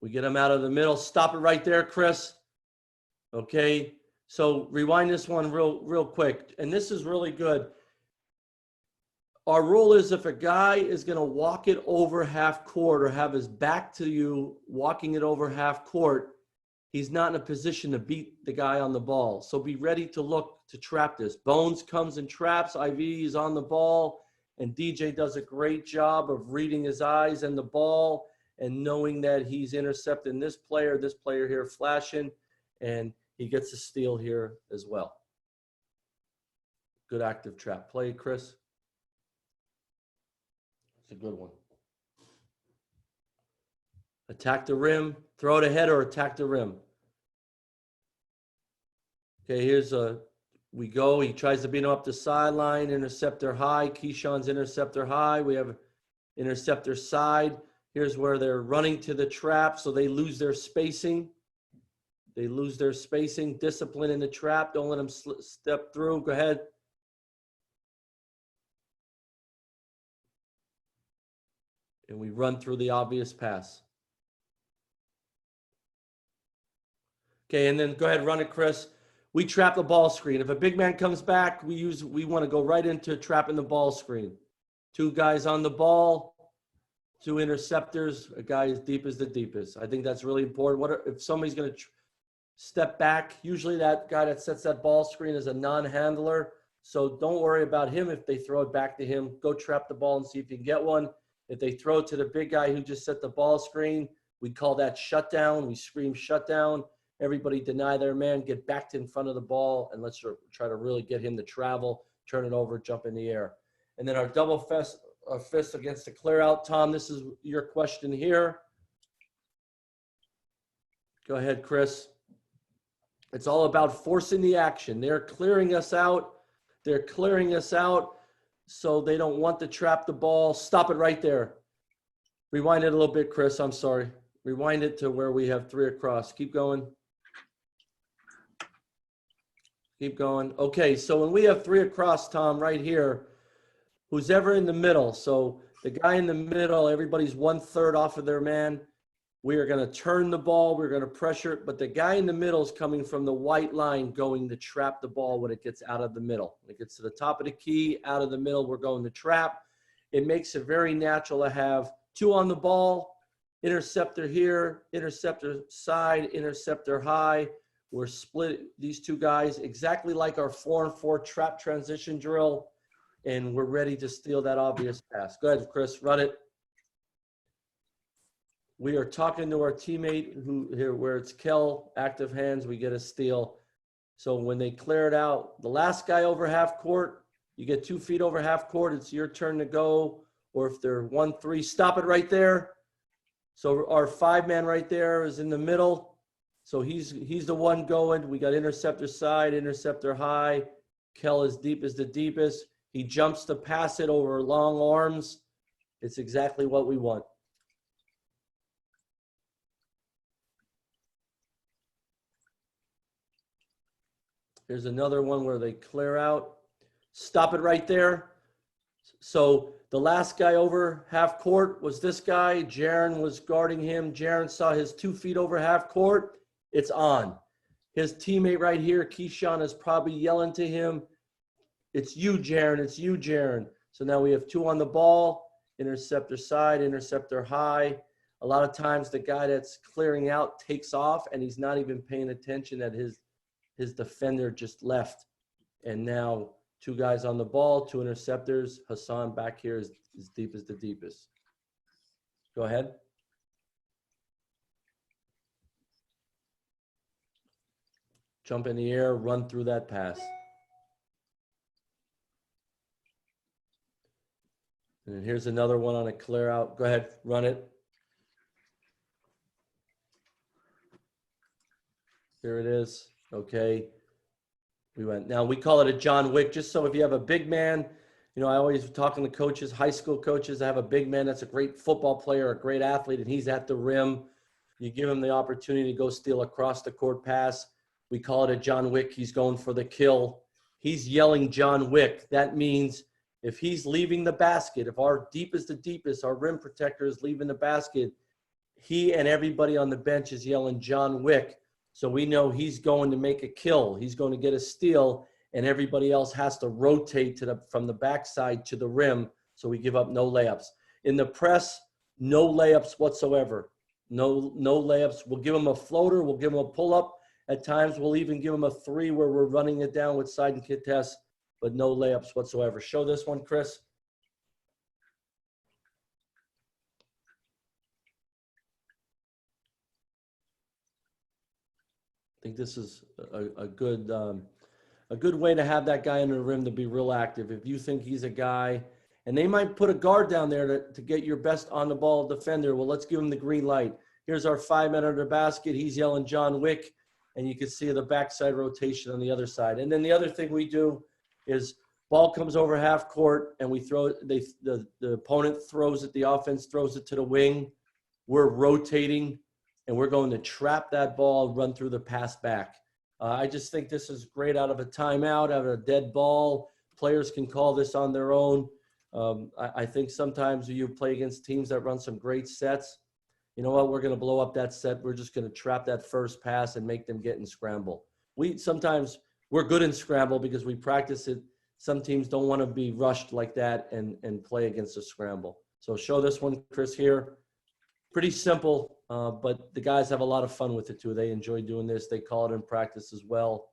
We get him out of the middle. Stop it right there, Chris. Okay, so rewind this one real quick. And this is really good. Our rule is if a guy is going to walk it over half court or have his back to you walking it over half court, he's not in a position to beat the guy on the ball. So be ready to look to trap this. Bones comes and traps. IV is on the ball, and DJ does a great job of reading his eyes and the ball and knowing that he's intercepting this player here flashing, and he gets a steal here as well. Good active trap play, Chris. It's a good one. Attack the rim, throw it ahead or attack the rim. Okay, here's we go. He tries to beat him up the sideline, interceptor high. Keyshawn's interceptor high. We have interceptor side. Here's where they're running to the trap, so they lose their spacing. They lose their spacing. Discipline in the trap. Don't let them step through. Go ahead. And we run through the obvious pass. Okay, and then go ahead, run it, Chris. We trap the ball screen. If a big man comes back, we want to go right into trapping the ball screen. 2 guys on the ball, 2 interceptors, a guy as deep as the deepest. I think that's really important. If somebody's going to step back, usually that guy that sets that ball screen is a non-handler. So don't worry about him if they throw it back to him. Go trap the ball and see if you can get one. If they throw it to the big guy who just set the ball screen, we call that shutdown. We scream shutdown. Everybody deny their man, get back to in front of the ball, and let's try to really get him to travel, turn it over, jump in the air. And then our double fist against the clear out. Tom, this is your question here. Go ahead, Chris. It's all about forcing the action. They're clearing us out. They're clearing us out, so they don't want to trap the ball. Stop it right there. Rewind it a little bit, Chris. I'm sorry. Rewind it to where we have 3 across. Keep going. Keep going. Okay, so when we have 3 across, Tom, right here, who's ever in the middle, so the guy in the middle, everybody's 1/3 off of their man. We are going to turn the ball. We're going to pressure it, but the guy in the middle is coming from the white line going to trap the ball when it gets out of the middle. When it gets to the top of the key, out of the middle, we're going to trap. It makes it very natural to have 2 on the ball, interceptor here, interceptor side, interceptor high. We're split these 2 guys exactly like our 4-and-4 trap transition drill, and we're ready to steal that obvious pass. Go ahead, Chris, run it. We are talking to our teammate who here where it's Kel, active hands, we get a steal. So when they clear it out, the last guy over half court, you get 2 feet over half court, it's your turn to go. Or if they're 1-3, stop it right there. So our 5-man right there is in the middle. So he's the one going. We got interceptor side, interceptor high. Kel is deep as the deepest. He jumps to pass it over long arms. It's exactly what we want. Here's another one where they clear out. Stop it right there. So the last guy over half court was this guy. Jaron was guarding him. Jaron saw his 2 feet over half court. It's on. His teammate right here, Keyshawn, is probably yelling to him, "It's you, Jaron. It's you, Jaron." So now we have 2 on the ball, interceptor side, interceptor high. A lot of times the guy that's clearing out takes off and he's not even paying attention that his defender just left. And now 2 guys on the ball, 2 interceptors. Hassan back here is as deep as the deepest. Go ahead. Jump in the air, run through that pass. And here's another one on a clear out. Go ahead, run it. Here it is. Okay. We went. Now we call it a John Wick, just so if you have a big man, you know, I always talking to coaches, high school coaches, I have a big man that's a great football player, a great athlete, and he's at the rim. You give him the opportunity to go steal across the court pass. We call it a John Wick. He's going for the kill. He's yelling John Wick. That means if he's leaving the basket, if our deepest to deepest, our rim protector is leaving the basket, he and everybody on the bench is yelling John Wick. So we know he's going to make a kill. He's going to get a steal, and everybody else has to rotate from the backside to the rim, so we give up no layups. In the press, no layups whatsoever. No layups. We'll give them a floater. We'll give them a pull-up. At times, we'll even give them a 3 where we're running it down with side and contest, but no layups whatsoever. Show this one, Chris. think this is a good way to have that guy under the rim to be real active. If you think he's a guy, and they might put a guard down there to get your best on the ball defender. Well, let's give him the green light. Here's our 5 men under the basket. He's yelling John Wick, and you can see the backside rotation on the other side. And then the other thing we do is ball comes over half court, and we throw it. The opponent throws it. The offense throws it to the wing. We're rotating, and we're going to trap that ball, run through the pass back. I just think this is great out of a timeout, out of a dead ball. Players can call this on their own. I think sometimes you play against teams that run some great sets. You know what? We're going to blow up that set. We're just going to trap that first pass and make them get in scramble. Sometimes we're good in scramble because we practice it. Some teams don't want to be rushed like that and play against a scramble. So show this one, Chris, here. Pretty simple, but the guys have a lot of fun with it too. They enjoy doing this. They call it in practice as well.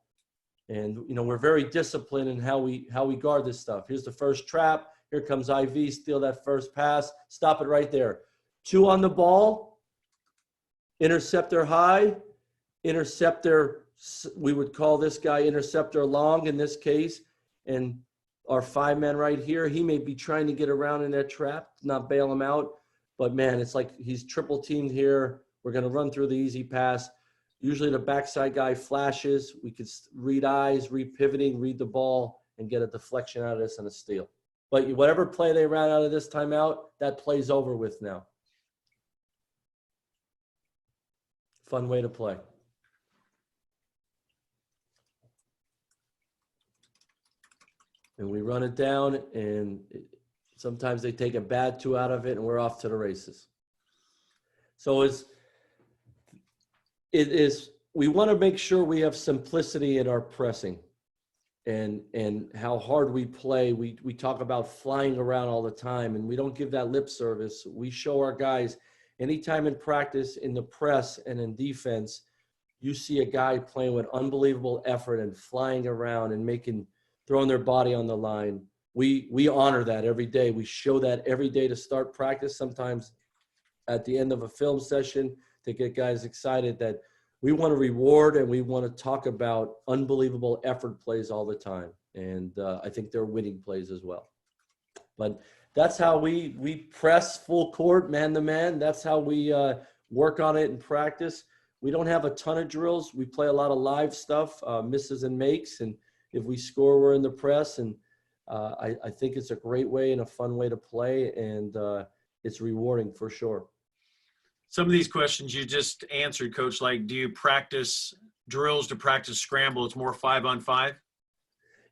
And, you know, we're very disciplined in how we guard this stuff. Here's the first trap. Here comes IV, steal that first pass. Stop it right there. 2 on the ball. Interceptor high. Interceptor, we would call this guy interceptor long in this case. And our 5 man right here, he may be trying to get around in that trap, not bail him out. But, man, it's like he's triple teamed here. We're going to run through the easy pass. Usually the backside guy flashes. We could read eyes, read pivoting, read the ball, and get a deflection out of this and a steal. But whatever play they ran out of this timeout, that play's over with now. Fun way to play. And we run it down, and sometimes they take a bad 2 out of it, and we're off to the races. So we want to make sure we have simplicity in our pressing. And how hard we play. We talk about flying around all the time, and we don't give that lip service. We show our guys anytime in practice, in the press and in defense, you see a guy playing with unbelievable effort and flying around and throwing their body on the line. We honor that every day. We show that every day to start practice, sometimes at the end of a film session, to get guys excited that we want to reward and we want to talk about unbelievable effort plays all the time. And I think they're winning plays as well. But that's how we press full court, man to man. That's how we work on it in practice. We don't have a ton of drills. We play a lot of live stuff, misses and makes. And if we score, we're in the press. And I think it's a great way and a fun way to play. And it's rewarding for sure. Some of these questions you just answered, Coach, like, do you practice drills to practice scramble? It's more 5-on-5?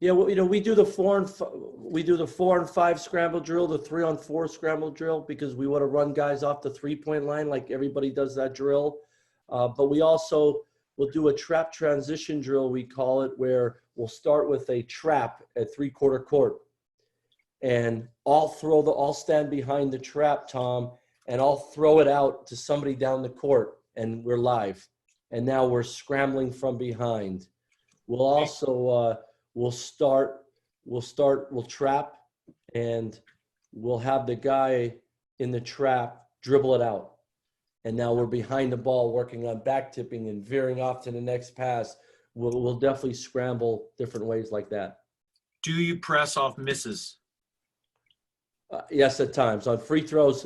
Yeah, well, you know, we do the 4-and-5 scramble drill, the 3-on-4 scramble drill, because we want to run guys off the 3-point line like everybody does that drill. But we also will do a trap transition drill, we call it, where we'll start with a trap at 3/4 court. And I'll stand behind the trap, Tom, and I'll throw it out to somebody down the court, and we're live. And now we're scrambling from behind. We'll also we'll trap, and we'll have the guy in the trap dribble it out. And now we're behind the ball working on back tipping and veering off to the next pass. We'll definitely scramble different ways like that. Do you press off misses? Yes, at times. On free throws,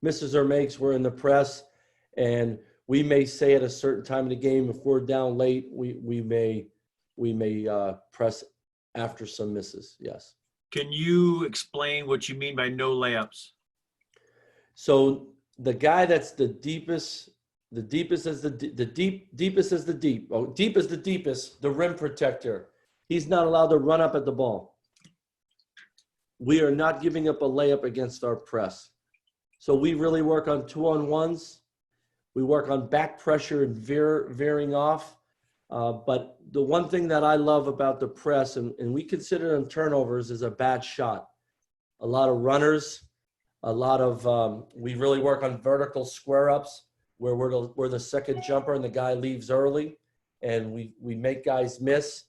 misses or makes, we're in the press, and we may say at a certain time of the game, if we're down late, we may press after some misses. Yes. Can you explain what you mean by no layups? So the guy that's the deepest is the deepest, the rim protector. He's not allowed to run up at the ball. We are not giving up a layup against our press. So we really work on 2-on-1s. We work on back pressure and veering off. But the one thing that I love about the press, and we consider them turnovers, is a bad shot. A lot of runners, we really work on vertical square ups where we're the second jumper and the guy leaves early, and we make guys miss.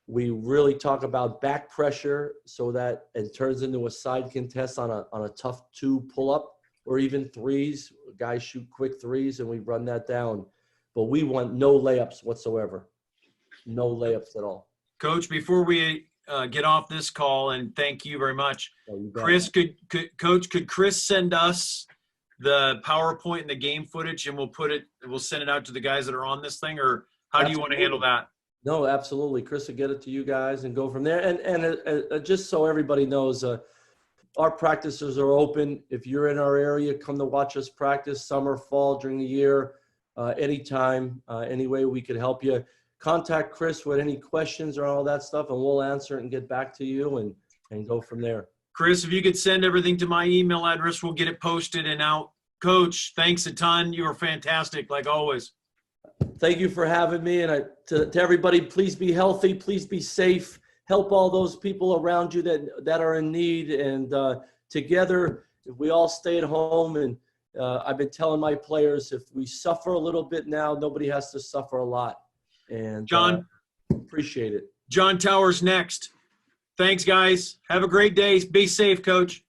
We really talk about back pressure so that it turns into a side contest on a tough 2 pull-up or even threes. Guys shoot quick threes, and we run that down. but we want no layups whatsoever. No layups at all. Coach, before we get off this call, and thank you very much, Oh, you bet. Chris, could Chris send us the PowerPoint and the game footage, and we'll send it out to the guys that are on this thing, or how do you want to handle that? No, absolutely. Chris will get it to you guys and go from there. And just so everybody knows, our practices are open. If you're in our area, come to watch us practice, summer, fall, during the year, anytime, any way we could help you. Contact Chris with any questions or all that stuff, and we'll answer it and get back to you and go from there. Chris, if you could send everything to my email address, we'll get it posted and out. Coach, thanks a ton. You were fantastic, like always. Thank you for having me. And to everybody, please be healthy. Please be safe. Help all those people around you that are in need. And together, if we all stay at home, and I've been telling my players, if we suffer a little bit now, nobody has to suffer a lot. And John, appreciate it. John Towers next. Thanks, guys. Have a great day. Be safe, Coach.